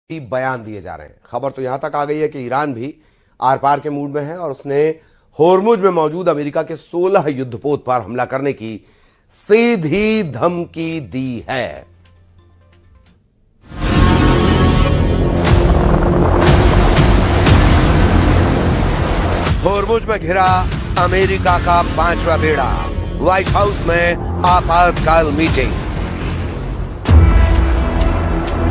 ही बयान दिए जा रहे हैं। खबर तो यहां तक आ गई है कि ईरान भी आर पार के मूड में है और उसने होर्मुज में मौजूद अमेरिका के 16 युद्धपोत पर हमला करने की सीधी धमकी दी है। होर्मुज में घिरा अमेरिका का 5वां बेड़ा, व्हाइट हाउस में आपातकाल मीटिंग।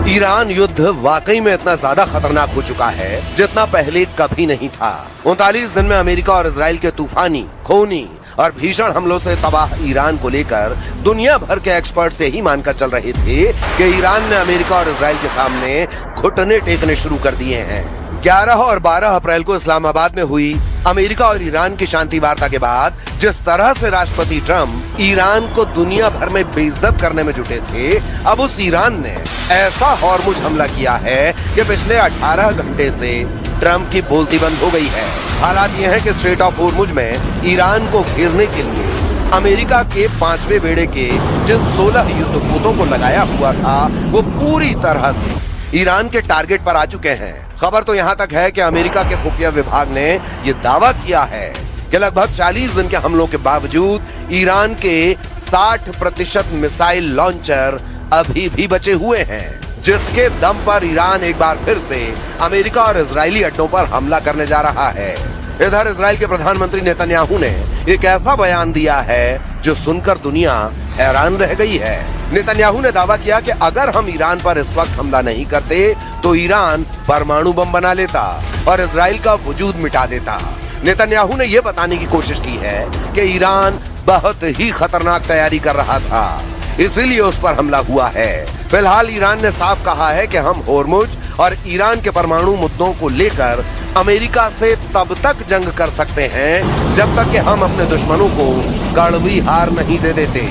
ईरान युद्ध वाकई में इतना ज्यादा खतरनाक हो चुका है जितना पहले कभी नहीं था। 39 दिन में अमेरिका और इजराइल के तूफानी, खूनी और भीषण हमलों से तबाह ईरान को लेकर दुनिया भर के एक्सपर्ट से ही मानकर चल रहे थे कि ईरान ने अमेरिका और इजराइल के सामने घुटने टेकने शुरू कर दिए हैं। 11 और 12 अप्रैल को इस्लामाबाद में हुई अमेरिका और ईरान की शांति वार्ता के बाद जिस तरह से राष्ट्रपति ट्रंप ईरान को दुनिया भर में बेइज्जत करने में जुटे थे, अब उस ईरान ने ऐसा होर्मुज हमला किया है कि पिछले 18 घंटे से ट्रंप की बोलती बंद हो गई है। हालात ये है कि स्ट्रेट ऑफ होर्मुज में ईरान को घेरने के लिए अमेरिका के 5वें बेड़े के जिन 16 युद्धपोतों को लगाया हुआ था वो पूरी तरह से ईरान के टारगेट पर आ चुके हैं। खबर तो यहाँ तक है कि अमेरिका के खुफिया विभाग ने ये दावा किया है कि लगभग 40 दिन के हमलों के बावजूद ईरान के 60% मिसाइल लॉन्चर अभी भी बचे हुए हैं, जिसके दम पर ईरान एक बार फिर से अमेरिका और इजरायली अड्डों पर हमला करने जा रहा है। इधर इजराइल के प्रधानमंत्री नेतन्याहू ने एक ऐसा बयान दिया है जो सुनकर दुनिया हैरान रह गई है। नेतन्याहू ने दावा किया कि अगर हम ईरान पर इस वक्त हमला नहीं करते तो ईरान परमाणु बम बना लेता और इजराइल का वजूद मिटा देता। नेतन्याहू ने यह बताने की कोशिश की है कि ईरान बहुत ही खतरनाक तैयारी कर रहा था, इसीलिए उस पर हमला हुआ है। फिलहाल ईरान ने साफ कहा है कि हम होर्मुज और ईरान के परमाणु मुद्दों को लेकर अमेरिका से तब तक जंग कर सकते हैं जब तक कि हम अपने दुश्मनों को कड़वी हार नहीं दे देते।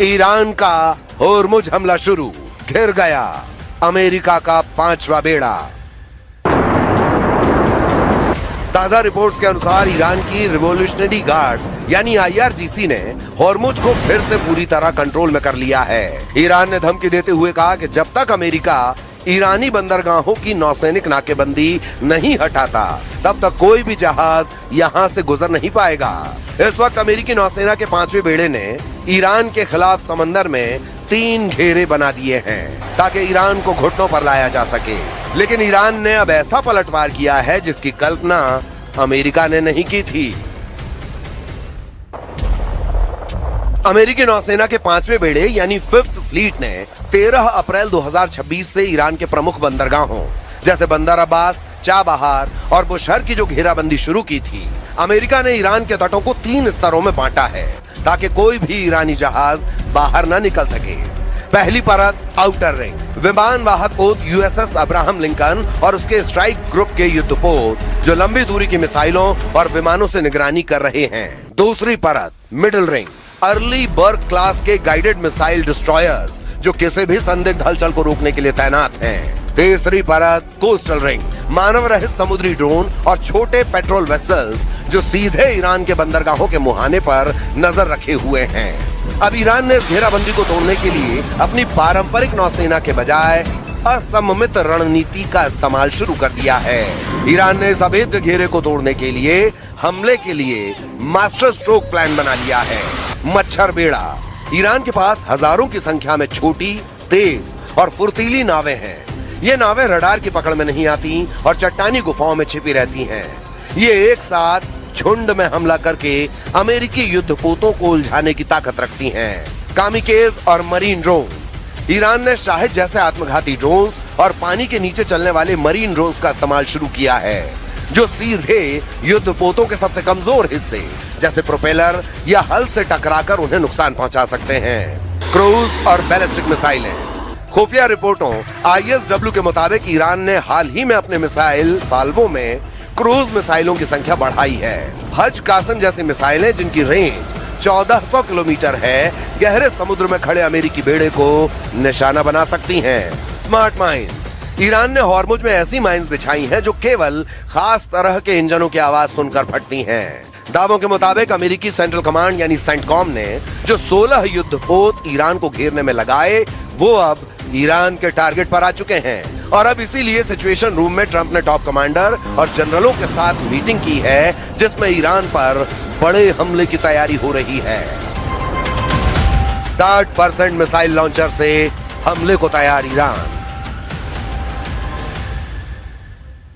ईरान का होर्मुज हमला शुरू, घिर गया अमेरिका का 5वां बेड़ा। ताजा रिपोर्ट्स के अनुसार ईरान की रिवॉल्यूशनरी गार्ड्स यानी IRGC ने होर्मुज को फिर से पूरी तरह कंट्रोल में कर लिया है। ईरान ने धमकी देते हुए कहा कि जब तक अमेरिका ईरानी बंदरगाहों की नौसैनिक नाकेबंदी नहीं हटाता तब तक कोई भी जहाज यहाँ से गुजर नहीं पाएगा। इस वक्त अमेरिकी नौसेना के 5वें बेड़े ने ईरान के खिलाफ समंदर में 3 घेरे बना दिए हैं ताकि ईरान को घुटनों पर लाया जा सके। लेकिन ईरान ने अब ऐसा पलटवार किया है जिसकी कल्पना अमेरिका ने नहीं की थी। अमेरिकी नौसेना के 5वें बेड़े यानी 5th फ्लीट ने 13 अप्रैल 2026 से ईरान के प्रमुख बंदरगाहों जैसे बंदर अब्बास, चाबहार और बुशहर की जो घेराबंदी शुरू की थी, अमेरिका ने ईरान के तटों को 3 स्तरों में बांटा है ताकि कोई भी ईरानी जहाज बाहर न निकल सके। पहली परत आउटर रिंग, विमान वाहक पोत USS अब्राहम लिंकन और उसके स्ट्राइक ग्रुप के युद्धपोत जो लंबी दूरी की मिसाइलों और विमानों से निगरानी कर रहे हैं। दूसरी परत मिडिल रिंग, अर्ली बर्ग क्लास के गाइडेड मिसाइल डिस्ट्रॉयर्स जो किसी भी संदिग्ध हलचल को रोकने के लिए तैनात हैं। तीसरी परत कोस्टल रिंग, मानव रहित समुद्री ड्रोन और छोटे पेट्रोल वेसल्स जो सीधे ईरान के बंदरगाहों के मुहाने पर नजर रखे हुए हैं। अब ईरान ने घेराबंदी को तोड़ने के लिए अपनी पारंपरिक नौसेना के बजाय असममित रणनीति का इस्तेमाल शुरू कर दिया है। ईरान ने इस अभेद्य घेरे को तोड़ने के लिए हमले के लिए मास्टर स्ट्रोक प्लान बना लिया है। मच्छर बेड़ा, ईरान के पास हजारों की संख्या में छोटी, तेज और फुर्तीली नावें हैं। ये नावें रडार की पकड़ में नहीं आती और चट्टानी गुफाओं में छिपी रहती हैं। ये एक साथ झुंड में हमला करके अमेरिकी युद्धपोतों को उलझाने की ताकत रखती हैं। कामिकेज और मरीन ड्रोन, ईरान ने शाहिद जैसे आत्मघाती ड्रोन और पानी के नीचे चलने वाले मरीन ड्रोन का इस्तेमाल शुरू किया है जो सीधे युद्धपोतों के सबसे कमजोर हिस्से जैसे प्रोपेलर या हल से टकराकर उन्हें नुकसान पहुंचा सकते हैं। क्रूज और बैलिस्टिक मिसाइलें, खुफिया रिपोर्टों ISW के मुताबिक ईरान ने हाल ही में अपने मिसाइल साल्वों में क्रूज मिसाइलों की संख्या बढ़ाई है। हज कासम जैसी मिसाइलें जिनकी रेंज 1400 किलोमीटर है, गहरे समुद्र में खड़े अमेरिकी बेड़े को निशाना बना सकती हैं। स्मार्ट माइंस, ईरान ने होर्मुज में ऐसी माइंस बिछाई हैं जो केवल खास तरह के इंजनों की आवाज सुनकर फटती हैं। दावों के मुताबिक अमेरिकी सेंट्रल कमांड यानी सेंटकॉम ने जो 16 युद्धपोत ईरान को घेरने में लगाए, वो अब ईरान के टारगेट पर आ चुके हैं। और अब इसीलिए सिचुएशन रूम में ट्रंप ने टॉप कमांडर और जनरलों के साथ मीटिंग की है, जिसमें ईरान पर बड़े हमले की तैयारी हो रही है। 60% मिसाइल लॉन्चर से हमले को तैयार ईरान।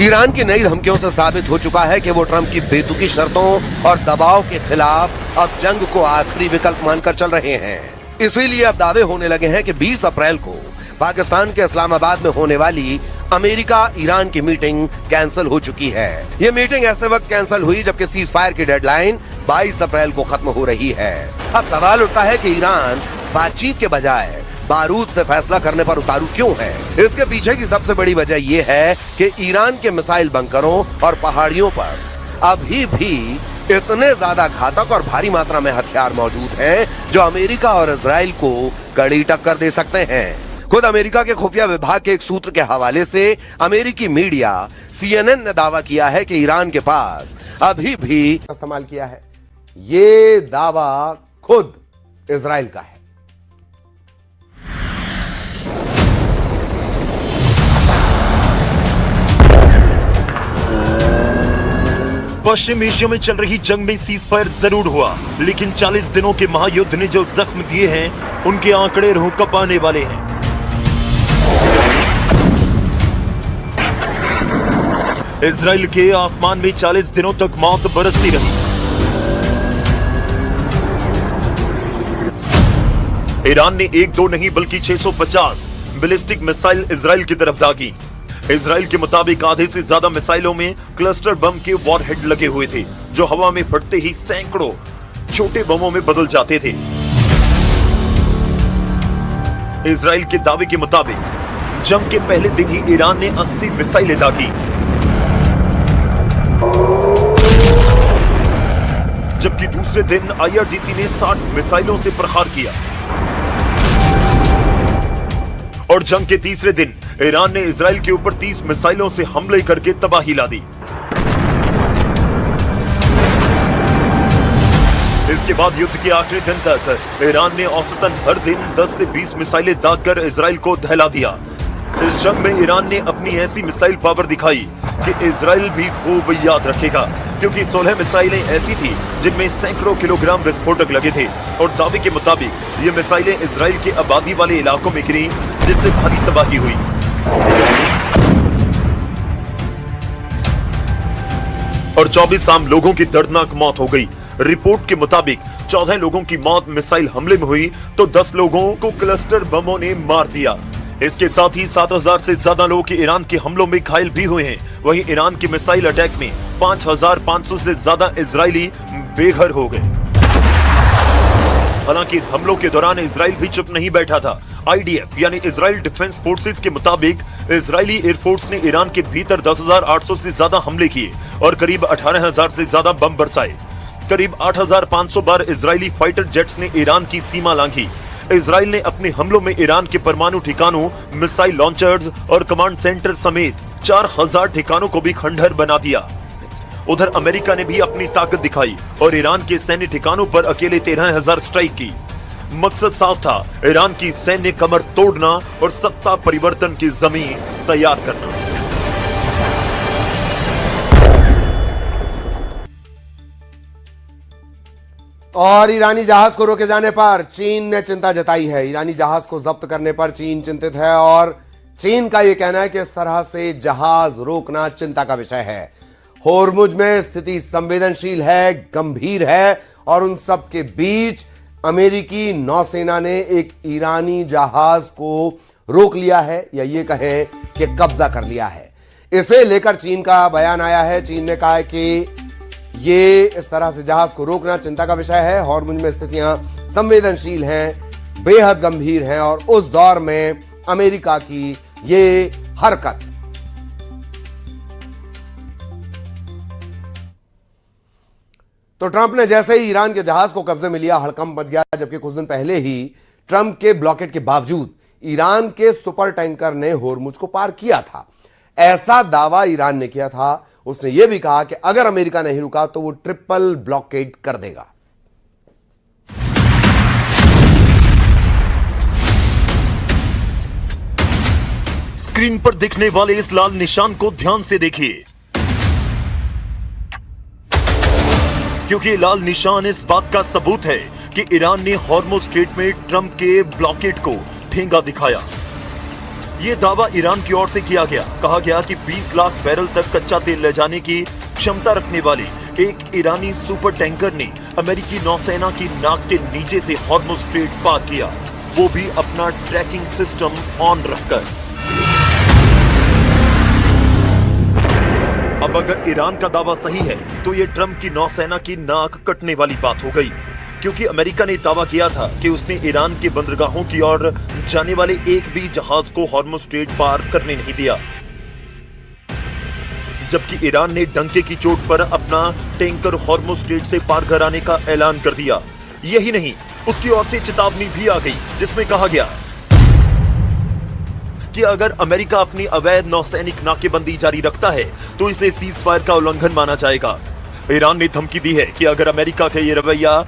ईरान की नई धमकियों से साबित हो चुका है कि वो ट्रंप की बेतुकी शर्तों और दबाव के खिलाफ अब जंग को आखिरी विकल्प मानकर चल रहे हैं। इसीलिए अब दावे होने लगे हैं कि 20 अप्रैल को पाकिस्तान के इस्लामाबाद में होने वाली अमेरिका ईरान की मीटिंग कैंसिल हो चुकी है। ये मीटिंग ऐसे वक्त कैंसिल हुई जबकि सीज फायर की डेडलाइन 22 अप्रैल को खत्म हो रही है। अब सवाल उठता है कि ईरान बातचीत के बजाय बारूद से फैसला करने पर उतारू क्यों है। इसके पीछे की सबसे बड़ी वजह यह है कि ईरान के मिसाइल बंकरों और पहाड़ियों पर अभी भी इतने ज्यादा घातक और भारी मात्रा में हथियार मौजूद हैं जो अमेरिका और इजराइल को कड़ी टक्कर दे सकते हैं। खुद अमेरिका के खुफिया विभाग के एक सूत्र के हवाले से अमेरिकी मीडिया CNN ने दावा किया है कि ईरान के पास अभी भी इस्तेमाल किया है। ये दावा खुद इजराइल का है। पश्चिम एशिया में चल रही जंग में सीज फायर जरूर हुआ, लेकिन 40 दिनों के महायुद्ध ने जो जख्म दिए हैं उनके आंकड़े रूह कपाने वाले हैं। इजराइल के आसमान में 40 दिनों तक मौत बरसती रही। ईरान ने 1-2 नहीं बल्कि 650 बैलिस्टिक मिसाइल इजराइल की तरफ दागी। इजराइल के मुताबिक आधे से ज्यादा मिसाइलों में क्लस्टर बम के वॉरहेड लगे हुए थे, जो हवा में फटते ही सैकड़ों छोटे बमों में बदल जाते थे। इजराइल के दावे के मुताबिक जंग के पहले दिन ही ईरान ने 80 मिसाइलें दागी, जबकि दूसरे दिन IRGC ने 60 मिसाइलों से प्रहार किया। और जंग के तीसरे दिन ईरान ने इजराइल के ऊपर 30 मिसाइलों से हमले करके तबाही ला दी। इसके बाद युद्ध के आखिरी दिन तक ईरान ने औसतन हर दिन 10 से 20 मिसाइलें दागकर इजराइल को दहला दिया। इस जंग में ईरान ने अपनी ऐसी मिसाइल पावर दिखाई कि इजराइल भी खूब याद रखेगा, क्योंकि 16 मिसाइलें ऐसी थी जिनमें सैकड़ों किलोग्राम विस्फोटक लगे थे। और दावे के मुताबिक ये मिसाइलें इजराइल के आबादी वाले इलाकों में गिरी, जिससे भारी तबाही हुई। और 24 आम लोगों की दर्दनाक मौत हो गई। रिपोर्ट के मुताबिक 14 लोगों की मौत मिसाइल हमले में हुई तो 10 लोगों को क्लस्टर बमों ने मार दिया। इसके साथ ही 7000 से ज्यादा लोग ईरान के हमलों में घायल भी हुए हैं। वहीं ईरान के मिसाइल अटैक में 5500 से ज्यादा इजरायली बेघर हो गए। हालांकि हमलों के दौरान इजराइल भी चुप नहीं बैठा था। IDF यानी इजराइल डिफेंस फोर्सेस के मुताबिक इजरायली एयरफोर्स ने ईरान के भीतर 10,800 से ज्यादा हमले किए और करीब 18,000 से ज्यादा बम बरसाए। करीब 8,500 बार इजरायली फाइटर जेट्स ने ईरान की सीमा लांघी। इजराइल ने अपने हमलों में ईरान के परमाणु ठिकानों, मिसाइल लॉन्चर्स और कमांड सेंटर समेत 4000 ठिकानों को भी खंडहर बना दिया। उधर अमेरिका ने भी अपनी ताकत दिखाई और ईरान के सैन्य ठिकानों पर अकेले 13,000 स्ट्राइक की। मकसद साफ था, ईरान की सैन्य कमर तोड़ना और सत्ता परिवर्तन की जमीन तैयार करना। और ईरानी जहाज को रोके जाने पर चीन ने चिंता जताई है। ईरानी जहाज को जब्त करने पर चीन चिंतित है और चीन का यह कहना है कि इस तरह से जहाज रोकना चिंता का विषय है। होर्मुज में स्थिति संवेदनशील है, गंभीर है और उन सब के बीच अमेरिकी नौसेना ने एक ईरानी जहाज को रोक लिया है, या ये कहें कि कब्जा कर लिया है। इसे लेकर चीन का बयान आया है। चीन ने कहा है कि ये इस तरह से जहाज को रोकना चिंता का विषय है। होर्मुज में स्थितियां संवेदनशील हैं, बेहद गंभीर हैं और उस दौर में अमेरिका की ये हरकत। तो ट्रंप ने जैसे ही ईरान के जहाज को कब्जे में लिया, हड़कंप मच गया, जबकि कुछ दिन पहले ही ट्रंप के ब्लॉकेट के बावजूद ईरान के सुपर टैंकर ने होर्मुज को पार किया था। ऐसा दावा ईरान ने किया था। उसने यह भी कहा कि अगर अमेरिका नहीं रुका तो वो ट्रिपल ब्लॉकेड कर देगा। स्क्रीन पर दिखने वाले इस लाल निशान को ध्यान से देखिए, क्योंकि लाल निशान इस बात का सबूत है कि ईरान ने हॉर्मुज स्ट्रेट में ट्रंप के ब्लॉकेड को ठेंगा दिखाया। यह दावा ईरान की ओर से किया गया। कहा गया कि 20 लाख बैरल तक कच्चा तेल ले जाने की क्षमता रखने वाली एक ईरानी सुपर टैंकर ने अमेरिकी नौसेना की नाक के नीचे से हॉर्मुज स्ट्रेट पार किया, वो भी अपना ट्रैकिंग सिस्टम ऑन रखकर। अब अगर ईरान का दावा सही है तो यह ट्रंप की नौसेना की नाक कटने वाली बात हो गई, क्योंकि अमेरिका ने दावा किया था कि उसने ईरान के बंदरगाहों की ओर जाने वाले एक भी जहाज को हॉर्मुज स्ट्रेट पार करने नहीं दिया, जबकि ईरान ने डंके की चोट पर अपना टैंकर हॉर्मुज स्ट्रेट से पार कराने का ऐलान कर दिया। यही नहीं, उसकी ओर से चेतावनी भी आ गई, जिसमें कहा गया कि अगर अमेरिका अपनी अवैध नौसैनिक नाकेबंदी जारी रखता है तो इसे सीज फायर का उल्लंघन माना जाएगा। ईरान ने धमकी दी है कि अगर अमेरिका का ये रवैया